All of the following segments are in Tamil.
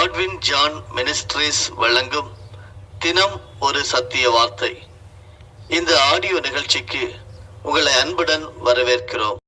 காட்வின் ஜான் மினிஸ்ட்ரீஸ் வழங்கும் தினம் ஒரு சத்திய வார்த்தை. இந்த ஆடியோ நிகழ்ச்சிக்கு உங்களை அன்புடன் வரவேற்கிறோம்.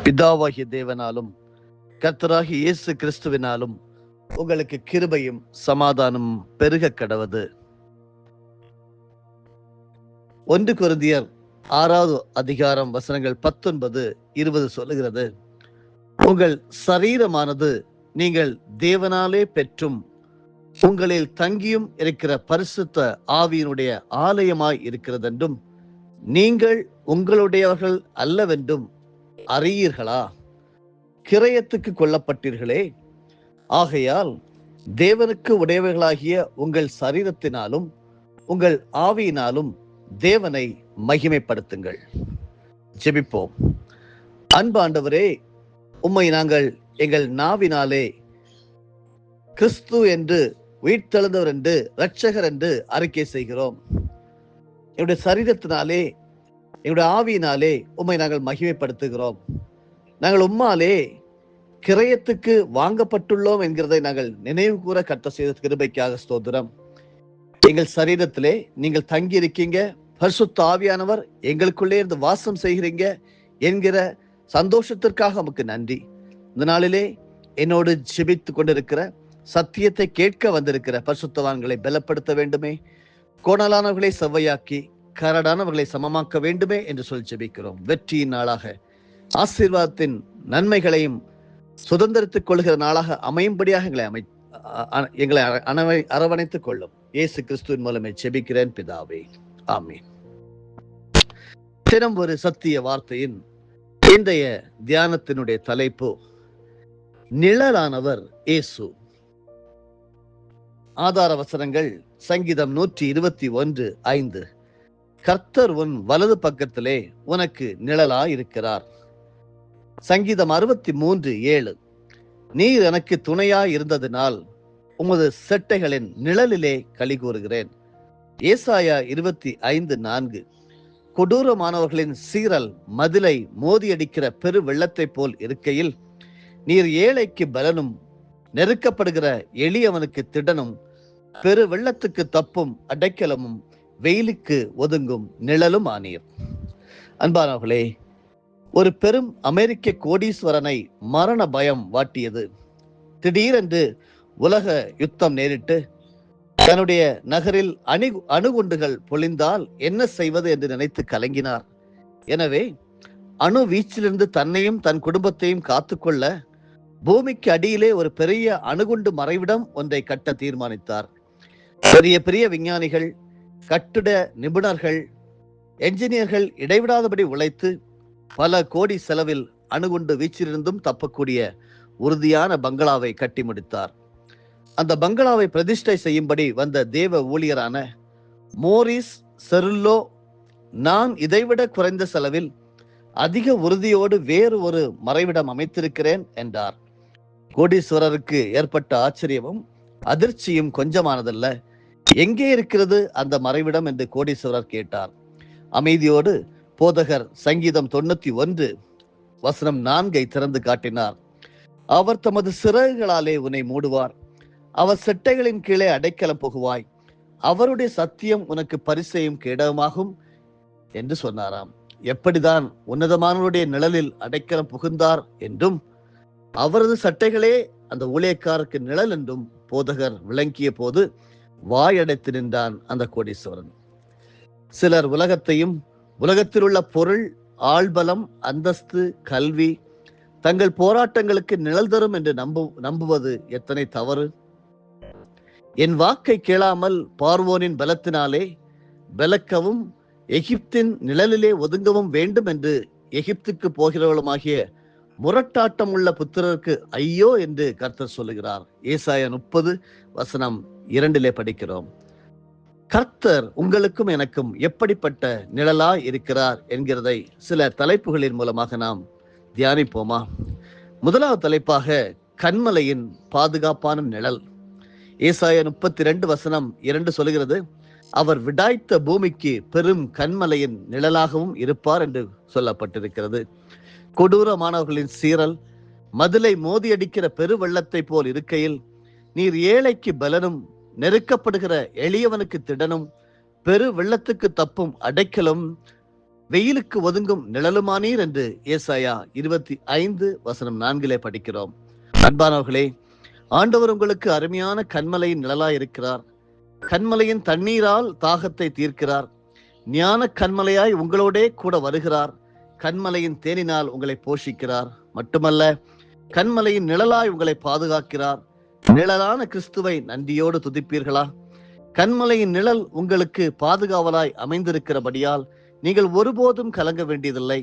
பிதாவாகிய தேவனாலும் கர்த்தராகிய இயேசு கிறிஸ்துவினாலும் உங்களுக்கு கிருபையும் சமாதானமும் பெருக கடவது. 1 கொரிந்தியர் 6வது அதிகாரம் வசனங்கள் 19-20 சொல்லுகிறது, உங்கள் சரீரமானது நீங்கள் தேவனாலே பெற்றும் உங்களில் தங்கியும் இருக்கிற பரிசுத்த ஆவியினுடைய ஆலயமாய் இருக்கிறதென்றும் நீங்கள் உங்களுடையவர்கள் அல்லவென்றும் அறியீர்களா? கிரயத்துக்கு கொல்லப்பட்டீர்களே, ஆகையால் தேவனுக்கு உடையவர்களாகிய உங்கள் சரீரத்தினாலும் உங்கள் ஆவியினாலும் தேவனை மகிமைப்படுத்துங்கள். ஜெபிப்போம். அன்பாண்டவரே, உம்மை நாங்கள் எங்கள் நாவினாலே கிறிஸ்து என்று உயிர்த்தெழுந்தவர் என்று இரட்சகர் என்று அறிக்கை செய்கிறோம். என்னுடைய சரீரத்தினாலே எங்களுடைய ஆவியினாலே உம்மை நாங்கள் மகிமைப்படுத்துகிறோம். நாங்கள் உம்மாலே கிரயத்துக்கு வாங்கப்பட்டுள்ளோம் என்கிறதை நாங்கள் நினைவு கூற கர்த்தர் செய்த கிருபைக்காக ஸ்தோத்திரம். எங்கள் சரீரத்திலே நீங்கள் தங்கி இருக்கீங்க, பரிசுத்த ஆவியானவர் எங்களுக்குள்ளே இருந்து வாசம் செய்கிறீங்க என்கிற சந்தோஷத்திற்காக உமக்கு நன்றி. இந்த நாளிலே என்னோடு ஜெபித்து கொண்டிருக்கிற, சத்தியத்தை கேட்க வந்திருக்கிற பரிசுத்தவான்களை பலப்படுத்த வேண்டுமே, கோணலானவர்களை செவ்வையாக்கி கரடானவர்களை சமமாக்க வேண்டுமே என்று சொல்லி ஜெபிக்கிறோம். வெற்றியின் நாளாக, ஆசீர்வாதத்தின் நன்மைகளையும் சுதந்திரத்துக் கொள்கிற நாளாக அமையும்படியாக எங்களை அரவணைத்துக் கொள்ளும். இயேசு கிறிஸ்துவின் மூலமே ஜெபிக்கிறேன் பிதாவே, ஆமென். தினம் ஒரு சத்திய வார்த்தையின் இன்றைய தியானத்தினுடைய தலைப்பு நிழலானவர் இயேசு. ஆதார வசனங்கள் சங்கீதம் 121:5. கர்த்தர் உன் வலது பக்கத்திலே உனக்கு நிழலா இருக்கிறார். சங்கீதம் 63:7. நீர் எனக்கு துணையா இருந்ததினால் உமது செட்டைகளின் நிழலிலே களி கூறுகிறேன். ஏசாயா 25:4. கொடூரமானவர்களின் சீறல் மதிலை மோதியடிக்கிற பெரு வெள்ளத்தை போல் இருக்கையில் நீர் ஏழைக்கு பலனும் நெருக்கப்படுகிற எளியவனுக்கு திடனும் பெரு வெள்ளத்துக்கு தப்பும் அடைக்கலமும் வெயிலுக்கு ஒதுங்கும் நிழலும் ஆனீர். அன்பானவர்களே, ஒரு பெரும் அமெரிக்க கோடீஸ்வரனை மரண பயம் வாட்டியது. திடீரென்று உலக யுத்தம் நேரிட்டு தன்னுடைய நகரில் அணுகுண்டுகள் பொழிந்தால் என்ன செய்வது என்று நினைத்து கலங்கினார். எனவே அணு வீச்சிலிருந்து தன்னையும் தன் குடும்பத்தையும் காத்துக்கொள்ள பூமிக்கு அடியிலே ஒரு பெரிய அணுகுண்டு மறைவிடம் ஒன்றை கட்ட தீர்மானித்தார். பெரிய பெரிய விஞ்ஞானிகள், கட்டிட நிபுணர்கள், என்ஜினியர்கள் இடைவிடாதபடி உழைத்து பல கோடி செலவில் அணுகுண்டு வீச்சிலிருந்தும் தப்பக்கூடிய உறுதியான பங்களாவை கட்டி முடித்தார். அந்த பங்களாவை பிரதிஷ்டை செய்யும்படி வந்த தேவ ஊழியரான மோரிஸ் செருல்லோ, நான் இதைவிட குறைந்த செலவில் அதிக உறுதியோடு வேறு ஒரு மறைவிடம் அமைத்திருக்கிறேன் என்றார். கோடீஸ்வரருக்கு ஏற்பட்ட ஆச்சரியமும் அதிர்ச்சியும் கொஞ்சமானதல்ல. எங்கே இருக்கிறது அந்த மறைவிடம் என்று கோடீஸ்வரர் கேட்டார். அமைதியோடு போதகர் சங்கீதம் 91:4 திறந்து காட்டினார். அவர் தமது சிறகுகளாலே உன்னை மூடுவார், அவர் செட்டைகளின் கீழே அடைக்கலம் புகுவாய், அவருடைய சத்தியம் உனக்கு பரிசையும் கேடகமாகும் என்று சொன்னாராம். எப்படிதான் உன்னதமானவருடைய நிழலில் அடைக்கலம் புகுந்தார் என்றும் அவரது சட்டைகளே அந்த ஊழியக்காரருக்கு நிழல் என்றும் போதகர் விளங்கிய போது வாயடைத்து நின்றான் அந்த கோடீஸ்வரன். சிலர் உலகத்தையும் உலகத்தில் உள்ள பொருள், ஆள்பலம், அந்தஸ்து, கல்வி தங்கள் போராட்டங்களுக்கு நிழல் தரும் என்று நம்புவது எத்தனை தவறு! என் வாக்கை கேளாமல் பார்வோனின் பலத்தினாலே விலக்கவும் எகிப்தின் நிழலிலே ஒதுங்கவும் வேண்டும் என்று எகிப்துக்கு போகிறவளுமாகிய முரட்டாட்டம் உள்ள புத்திரருக்கு ஐயோ என்று கர்த்தர் சொல்லுகிறார். ஏசாயா 30:2 படிக்கிறோம். கர்த்தர் உங்களுக்கும் எனக்கும் எப்படிப்பட்ட நிழலாய் இருக்கிறார் என்கிறதை சில தலைப்புகளின் மூலமாக நாம் தியானிப்போமா? முதலாவது தலைப்பாக கன்மலையின் பாதுகாப்பான நிழல். ஏசாயா 32:2 சொல்லுகிறது, அவர் விடாய்த்த பூமிக்கு பெரும் கன்மலையின் நிழலாகவும் இருப்பார் என்று சொல்லப்பட்டிருக்கிறது. கொடூரமானவர்களின் சீரல் மதிலை மோதியடிக்கிற பெருவெள்ளத்தை போல் இருக்கையில் நீர் ஏழைக்கு பலனும் நெருக்கப்படுகிற எளியவனுக்கு திடனும் பெரு வெள்ளத்துக்கு தப்பும் அடைக்கலும் வெயிலுக்கு ஒதுங்கும் நிழலுமானீர் என்று ஏசாயா 25:4 படிக்கிறோம். அன்பானவர்களே, ஆண்டவர் உங்களுக்கு அருமையான கன்மலையின் நிழலாய் இருக்கிறார். கன்மலையின் தண்ணீரால் தாகத்தை தீர்க்கிறார். ஞான கன்மலையாய் உங்களோடே கூட வருகிறார். கன்மலையின் தேனினால் உங்களை போஷிக்கிறார். மட்டுமல்ல, கன்மலையின் நிழலாய் உங்களை பாதுகாக்கிறார். நிழலான கிறிஸ்துவை நன்றியோடு துதிப்பீர்களா? கன்மலையின் நிழல் உங்களுக்கு பாதுகாவலாய் அமைந்திருக்கிறபடியால் நீங்கள் ஒருபோதும் கலங்க வேண்டியதில்லை.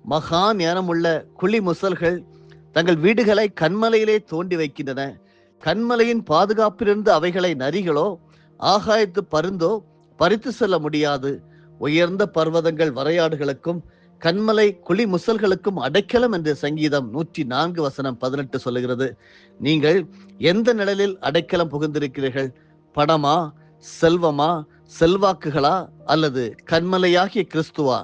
மகா ஞானமுள்ள குழி முசல்கள் தங்கள் வீடுகளை கன்மலையிலே தோண்டி வைக்கின்றன. கன்மலையின் பாதுகாப்பிலிருந்து அவைகளை நரிகளோ ஆகாயத்து பருந்தோ பறித்து செல்ல முடியாது. உயர்ந்த பர்வதங்கள் வரையாடுகளுக்கும் கன்மலை குழி முசல்களுக்கும் அடைக்கலம் என்று சங்கீதம் 104:18 சொல்லுகிறது. நீங்கள் எந்த நிழலில் அடைக்கலம் புகுந்திருக்கிறீர்கள்? பணமா, செல்வமா, செல்வாக்குகளா, அல்லது கன்மலையாகிய கிறிஸ்துவா?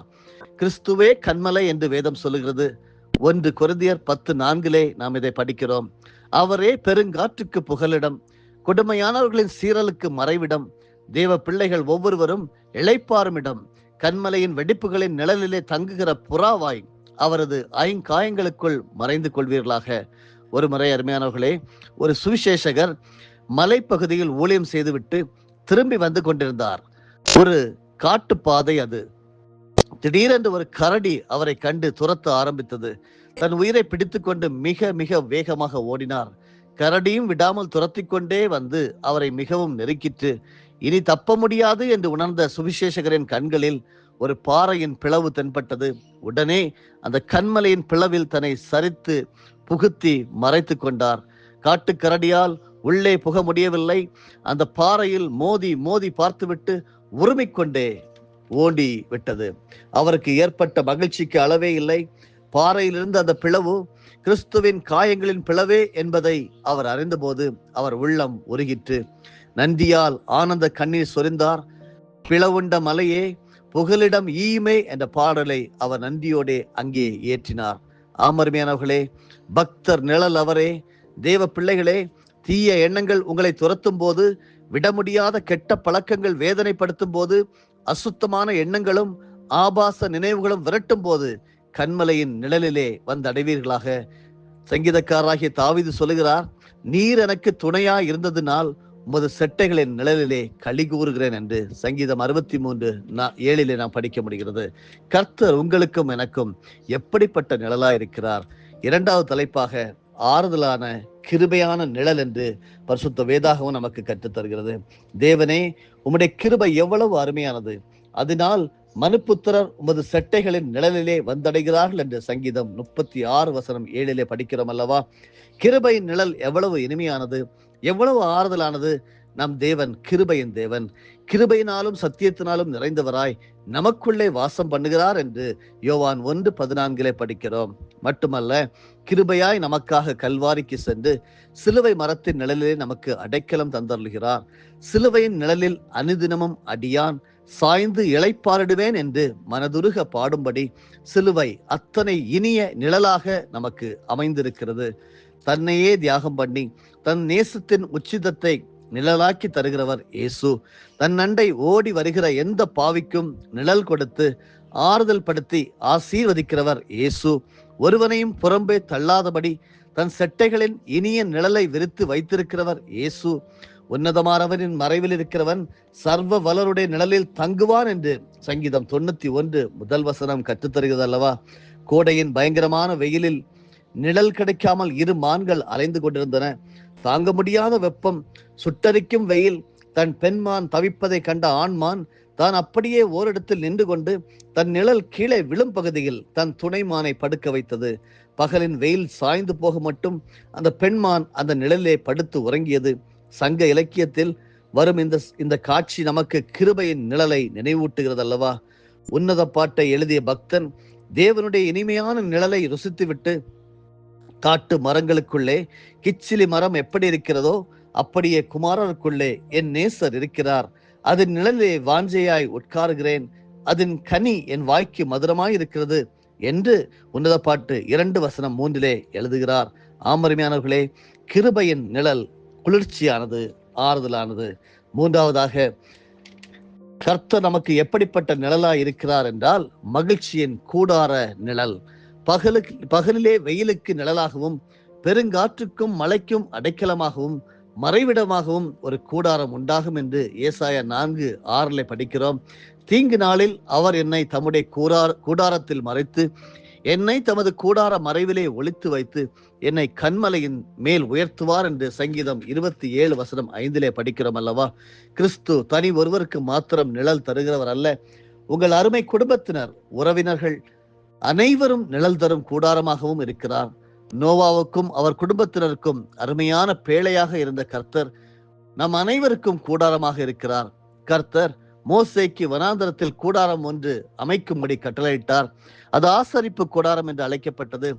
கிறிஸ்துவே கன்மலை என்று வேதம் சொல்லுகிறது. 1 கொரிந்தியர் 10:4 நாம் இதை படிக்கிறோம். அவரே பெருங்காற்றுக்கு புகலிடம், கொடுமையானவர்களின் சீரலுக்கு மறைவிடம், தேவ பிள்ளைகள் ஒவ்வொருவரும் இளைப்பாறும் இடம், கன்மலையின் வெடிப்புகளின் நிழலிலே தங்குகிற புறாவாய் அவரது ஐங்காயங்களுக்குள் மறைந்து கொள்வீர்களாக. ஒரு முறை அருமையானவர்களே, ஒரு சுவிசேஷகர் மலைப்பகுதியில் ஊழியம் செய்துவிட்டு திரும்பி வந்து கொண்டிருந்தார். ஒரு காட்டுப்பாதை அது. திடீரென்று ஒரு கரடி அவரை கண்டு துரத்த ஆரம்பித்தது. தன் உயிரை பிடித்துக்கொண்டு மிக மிக வேகமாக ஓடினார். கரடியும் விடாமல் துரத்தி கொண்டே வந்து அவரை மிகவும் நெருக்கிற்று. இனி தப்ப முடியாது என்று உணர்ந்த சுவிசேஷகரின் கண்களில் ஒரு பாறையின் பிளவு தென்பட்டது. உடனே அந்த கன்மலையின் பிளவில் தன்னை சரித்து புகுத்தி மறைத்து கொண்டார். காட்டுக்கரடியால் உள்ளே புக முடியவில்லை. அந்த பாறையில் மோதி மோதி பார்த்துவிட்டு உருமிக்கொண்டே ஓடி விட்டது. அவருக்கு ஏற்பட்ட மகிழ்ச்சிக்கு அளவே இல்லை. பாறையிலிருந்து அந்த பிளவு கிறிஸ்துவின் காயங்களின் பிளவே என்பதை அவர் அறிந்தபோது அவர் உள்ளம் உருகிற்று. நந்தியால் ஆனந்த கண்ணீர் சொரிந்தார். பிளவுண்ட மலையே புகலிடம் ஈயுமே என்ற பாடலை அவர் நந்தியோடே அங்கே ஏற்றினார். ஆமருமையானவர்களே, பக்தர் நிழல் அவரே. தேவ பிள்ளைகளே, தீய எண்ணங்கள் உங்களை துரத்தும் போது, விட முடியாத கெட்ட பழக்கங்கள் வேதனைப்படுத்தும் போது, அசுத்தமான எண்ணங்களும் ஆபாச நினைவுகளும் விரட்டும் போது கன்மலையின் நிழலிலே வந்து அடைவீர்களாக. சங்கீதக்காரராகிய தாவீது சொல்லுகிறார், நீர் எனக்கு துணையா இருந்ததினால் உமது செட்டைகளின் நிழலிலே களி கூறுகிறேன் என்று சங்கீதம் 63:7 நாம் படிக்க முடிகிறது. கர்த்தர் உங்களுக்கும் எனக்கும் எப்படிப்பட்ட நிழலா இருக்கிறார்? இரண்டாவது தலைப்பாக ஆறுதலான கிருபையான நிழல் என்று பரிசுத்த வேதாகமும் நமக்கு கற்றுத் தருகிறது. தேவனே, உம்முடைய கிருபை எவ்வளவு அருமையானது, அதனால் மனுப்புத்திரர் உமது செட்டைகளின் நிழலிலே வந்தடைகிறார்கள் என்று சங்கீதம் 36:7 படிக்கிறோம் அல்லவா? கிருபையின் நிழல் எவ்வளவு இனிமையானது, எவ்வளவு ஆறுதலானது! நம் தேவன் கிருபையின் தேவன், கிருபையினாலும் சத்தியத்தினாலும் நிறைந்தவராய் நமக்குள்ளே வாசம் பண்ணுகிறார் என்று யோவான் 1:14 படிக்கிறோம். மட்டுமல்ல, கிருபையாய் நமக்காக கல்வாரிக்கு சென்று சிலுவை மரத்தின் நிழலிலே நமக்கு அடைக்கலம் தந்தருளுகிறார். சிலுவையின் நிழலில் அனுதினமும் அடியான் சாய்ந்து இளைப்பாறிடுவேன் என்று மனதுருக பாடும்படி சிலுவை அத்தனை இனிய நிழலாக நமக்கு அமைந்திருக்கிறது. தன்னையே தியாகம் பண்ணி தன் நேசத்தின் உச்சிதத்தை நிழலாக்கி தருகிறவர் இயேசு. தன் அண்டை ஓடி வருகிற எந்த பாவிக்கும் நிழல் கொடுத்து ஆறுதல் படுத்தி ஆசீர்வதிக்கிறவர் இயேசு. ஒருவனையும் புறம்பே தள்ளாதபடி தன் செட்டைகளின் இனிய நிழலை விரித்து வைத்திருக்கிறவர் இயேசு. உன்னதமானவனின் மறைவில் இருக்கிறவன் சர்வ வல்லவருடைய நிழலில் தங்குவான் என்று சங்கீதம் 91:1 கற்றுத்தருகிறது அல்லவா? கோடையின் பயங்கரமான வெயிலில் நிழல் கிடைக்காமல் இரு மான்கள் அலைந்து கொண்டிருந்தன. தாங்க முடியாத வெப்பம், சுட்டரிக்கும் வெயில், தன் பெண்மான் தவிப்பதை கண்ட ஆண்மான் தான் அப்படியே ஓரிடத்தில் நின்று கொண்டு தன் நிழல் கீழே விழும் பகுதியில் தன் துணைமானை படுக்க வைத்தது. பகலின் வெயில் சாய்ந்து போக மட்டும் அந்த பெண்மான் அந்த நிழலிலே படுத்து உறங்கியது. சங்க இலக்கியத்தில் வரும் இந்த காட்சி நமக்கு கிருபையின் நிழலை நினைவூட்டுகிறது அல்லவா? உன்னத பாட்டை எழுதிய பக்தன் தேவனுடைய இனிமையான நிழலை ருசித்துவிட்டு காட்டு மரங்களுக்குள்ளே கிச்சிலி மரம் எப்படி இருக்கிறதோ அப்படியே குமாரருக்குள்ளே என் நேசர் இருக்கிறார், அதன் நிழலே வாஞ்சையாய் உட்காருகிறேன், அதன் கனி என் வாய்க்கு மதுரமாய் இருக்கிறது என்று உன்னத பாட்டு 2:3 எழுதுகிறார். ஆமருமையானவர்களே, கிருபையின் நிழல் குளிர்ச்சியானது, ஆறுதலானது. மூன்றாவதாக, கர்த்தர் நமக்கு எப்படிப்பட்ட நிழலாய் இருக்கிறார் என்றால் மகிழ்ச்சியின் கூடார நிழல். பகலிலே வெயிலுக்கு நிழலாகவும் பெருங்காற்றுக்கும் மழைக்கும் அடைக்கலமாகவும் மறைவிடமாகவும் ஒரு கூடாரம் உண்டாகும் என்று ஏசாயா 4:6 படிக்கிறோம். தீங்கு நாளில் அவர் என்னை தம்முடைய கூடாரத்தில் மறைத்து என்னை தமது கூடார மறைவிலே ஒளித்து வைத்து என்னை கன்மலையின் மேல் உயர்த்துவார் என்று சங்கீதம் 27:5 படிக்கிறோம் அல்லவா? கிறிஸ்து தனி ஒருவருக்கு மாத்திரம் நிழல் தருகிறவர் அல்ல, உங்கள் அருமை குடும்பத்தினர், உறவினர்கள் அனைவரும் நிழல் தரும் கூடாரமாகவும் இருக்கிறார். நோவாவுக்கும் அவர் குடும்பத்தினருக்கும் அருமையான பேழையாக இருந்த கர்த்தர் நம் அனைவருக்கும் கூடாரமாக இருக்கிறார். கர்த்தர் மோசேக்கு வனாந்தரத்தில் கூடாரம் ஒன்று அமைக்கும்படி கட்டளையிட்டார். அது ஆசரிப்பு கூடாரம் என்று அழைக்கப்பட்டது.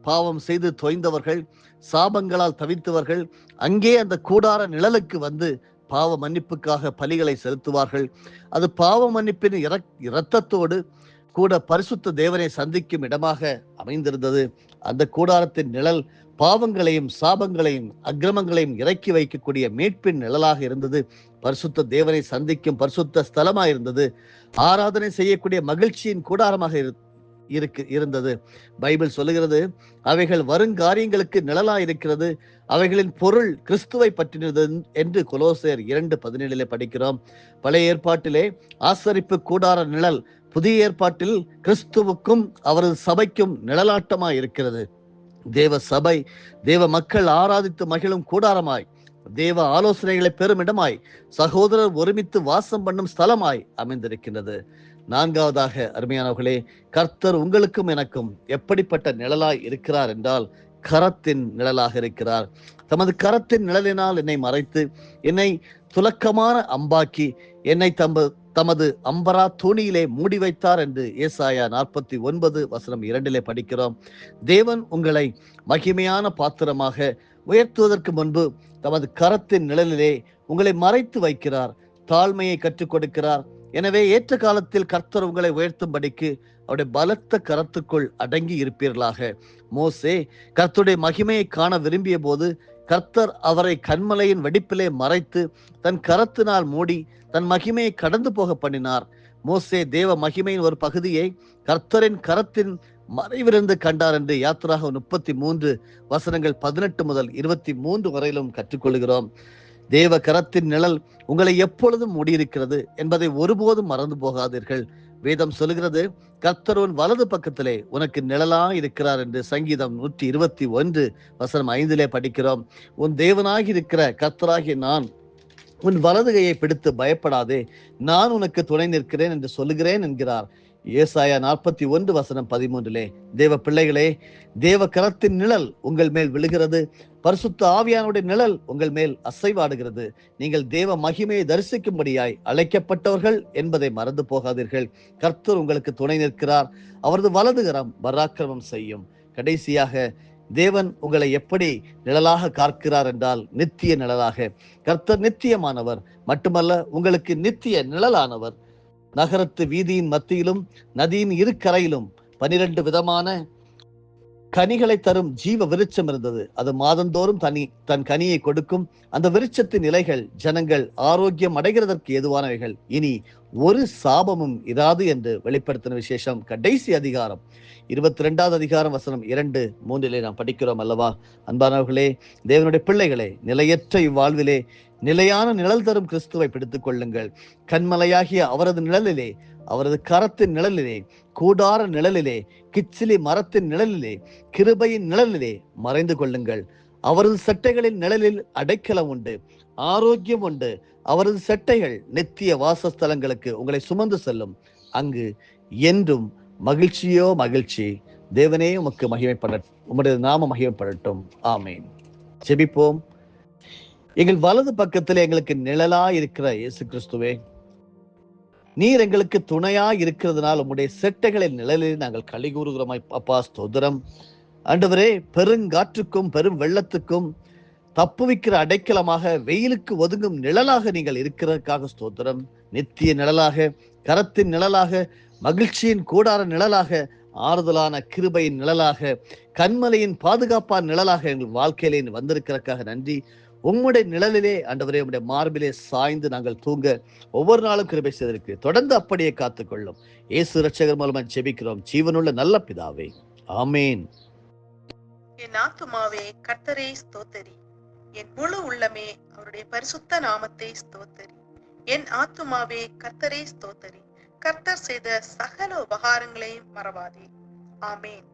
பாவம் செய்து தொய்ந்தவர்கள், சாபங்களால் தவித்தவர்கள் அங்கே அந்த கூடார நிழலுக்கு வந்து பாவ மன்னிப்புக்காக பலிகளை செலுத்துவார்கள். அது பாவ மன்னிப்பின் இரத்தத்தோடு கூட பரிசுத்த தேவனை சந்திக்கும் இடமாக அமைந்திருந்தது. அந்த கூடாரத்தின் நிழல் பாவங்களையும் சாபங்களையும் அக்கிரமங்களையும் இறக்கி வைக்கக்கூடிய மீட்பின் நிழலாக இருந்தது. பரிசுத்த தேவனை சந்திக்கும் பரிசுத்த ஸ்தலமாக இருந்தது. ஆராதனை செய்யக்கூடிய மகிழ்ச்சியின் கூடாரமாக இருந்தது. பைபிள் சொல்லுகிறது, அவைகள் வருங்காரியங்களுக்கு நிழலாய் இருக்கிறது, அவைகளின் பொருள் கிறிஸ்துவை பற்றினது என்று கொலோசையர் 2:17 படிக்கிறோம். பழைய ஏற்பாட்டிலே ஆசரிப்பு கூடார நிழல், புதிய ஏற்பாட்டில் கிறிஸ்துவுக்கும் அவரது சபைக்கும் நிழலாட்டமாய் இருக்கிறது. தேவ சபை தேவ மக்கள் ஆராதித்து மகிழும் கூடாரமாய், தேவ ஆலோசனைகளை பெறும் இடமாய், சகோதரர் ஒருமித்து வாசம் பண்ணும் ஸ்தலமாய் அமைந்திருக்கின்றது. நான்காவதாக, அருமையானவர்களே, கர்த்தர் உங்களுக்கும் எனக்கும் எப்படிப்பட்ட நிழலாய் இருக்கிறார் என்றால் கரத்தின் நிழலாக இருக்கிறார். தமது கரத்தின் நிழலினால் என்னை மறைத்து என்னை துலக்கமான அம்பாக்கி என்னை தமது அம்பரா தூணியிலே மூடி வைத்தார் என்று ஏசாயா 49:2 படிக்கிறோம். தேவன் உங்களை மகிமையான பாத்திரமாக உயர்த்துவதற்கு முன்பு தமது கரத்தின் நிழலிலே உங்களை மறைத்து வைக்கிறார், தாழ்மையை கற்றுக் கொடுக்கிறார். எனவே ஏற்ற காலத்தில் கர்த்தர் உங்களை உயர்த்தும்படிக்கு அவருடைய பலத்த கரத்துக்குள் அடங்கி இருப்பீர்களாக. மோசே கர்த்தருடைய மகிமையை காண விரும்பிய போது கர்த்தர் அவரை கன்மலையின் வெடிப்பிலே மறைத்து தன் கரத்தினால் மூடி தன் மகிமையை கடந்து போக பண்ணினார். மோசே தேவ மகிமையின் ஒரு பகுதியை கர்த்தரின் கரத்தின் மறைவிருந்து கண்டார் என்று யாத்திராகமம் 33:18-23 வரையிலும் கற்றுக்கொள்கிறோம். தேவ கரத்தின் நிழல் உங்களை எப்பொழுதும் மூடியிருக்கிறது என்பதை ஒருபோதும் மறந்து போகாதீர்கள். வேதம் சொல்லுகிறது, கர்த்தர் உன் வலது பக்கத்திலே உனக்கு நிழலா இருக்கிறார் என்று சங்கீதம் 121:5 படிக்கிறோம். உன் தேவனாகி இருக்கிற கர்த்தராகிய நான் உன் வலது கையை பிடித்து பயப்படாதே, நான் உனக்கு துணை நிற்கிறேன் என்று சொல்லுகிறேன் என்கிறார் ஏசாயா 41:13 தேவ பிள்ளைகளே, தேவ கரத்தின் நிழல் உங்கள் மேல் விழுகிறது, பரிசுத்த ஆவியானுடைய நிழல் உங்கள் மேல் அசைவாடுகிறது. நீங்கள் தேவ மகிமையை தரிசிக்கும்படியாய் அழைக்கப்பட்டவர்கள் என்பதை மறந்து போகாதீர்கள். கர்த்தர் உங்களுக்கு துணை நிற்கிறார், அவரது வலதுகரம் பராக்கிரமம் செய்யும். கடைசியாக தேவன் உங்களை எப்படி நிழலாக காக்கிறார் என்றால் நித்திய நிழலாக. கர்த்தர் நித்தியமானவர் மட்டுமல்ல, உங்களுக்கு நித்திய நிழலானவர். நகரத்து வீதியின் மத்தியிலும் நதியின் இரு கரையிலும் 12 விதமான கனிகளை தரும் ஜீவ விருட்சம் இருந்தது. அது மாதந்தோறும் தன் கனியை கொடுக்கும். அந்த விருட்சத்தின் இலைகள் ஜனங்கள் ஆரோக்கியம் அடைகிறதற்கு ஏதுவானவைகள், இனி ஒரு சாபமும் இராது என்று வெளிப்படுத்தின விசேஷம் கடைசி அதிகாரம் 22வது அதிகாரம் வசனம் 2, 3 நாம் படிக்கிறோம் அல்லவா? அன்பானவர்களே, தேவனுடைய பிள்ளைகளே, நிலையற்ற இவ்வாழ்விலே நிலையான நிழல் தரும் கிறிஸ்துவை பிடித்துக் கொள்ளுங்கள். கண்மலையாகிய அவரது நிழலிலே, அவரது கரத்தின் நிழலிலே, கூடார நிழலிலே, கிச்சிலி மரத்தின் நிழலிலே, கிருபையின் நிழலிலே மறைந்து கொள்ளுங்கள். அவரது சட்டைகளின் நிழலில் அடைக்கலம் உண்டு, ஆரோக்கியம் உண்டு. அவரது சட்டைகள் நித்திய வாசஸ்தலங்களுக்கு உங்களை சுமந்து செல்லும். அங்கு என்றும் மகிழ்ச்சியோ மகிழ்ச்சி. தேவனே உமக்கு மகிமைப்படட்டும், உம்முடைய நாம மகிமைப்படட்டும். ஆமேன். ஜெபிப்போம். எங்கள் வலது பக்கத்தில் எங்களுக்கு நிழலா இருக்கிற இயேசு கிறிஸ்துவே, நீர் எங்களுக்கு துணையா இருக்கிறதுனால் உம்முடைய செட்டைகளின் நிழலில் நாங்கள் களி கூறுகிறோம். அப்பா ஸ்தோத்திரம். ஆண்டவரே, பெருங்காற்றுக்கும் பெரும் வெள்ளத்துக்கும் தப்புவிக்கிற அடைக்கலமாக, வெயிலுக்கு ஒதுங்கும் நிழலாக நீங்கள் இருக்கிறதுக்காக ஸ்தோத்திரம். நித்திய நிழலாக, கரத்தின் நிழலாக, மகிழ்ச்சியின் கூடார நிழலாக, ஆறுதலான கிருபையின் நிழலாக, கண்மலையின் பாதுகாப்பான நிழலாக எங்கள் வாழ்க்கையிலே வந்திருக்கிறதுக்காக நன்றி. உம்முடைய நிழலிலே ஆண்டவரே, உம்முடைய மார்பிலே சாய்ந்து நாங்கள் தூங்க ஒவ்வொரு நாளும் கிருபை செய்திருக்கு. தொடர்ந்து அப்படியே காத்துக்கொள்ளும். இயேசு இரட்சகர் மூலமா ஜெபிக்கிறோம் ஜீவனுள்ள நல்ல பிதாவே, ஆமேன். என் ஆத்துமாவே கர்த்தரை ஸ்தோத்தரி, என் முழு உள்ளமே அவருடைய பரிசுத்த நாமத்தை ஸ்தோத்தரி. என் ஆத்துமாவே கர்த்தரை ஸ்தோத்தரி, கர்த்தர் செய்த சகல உபகாரங்களையும் மறவாதே. ஆமேன்.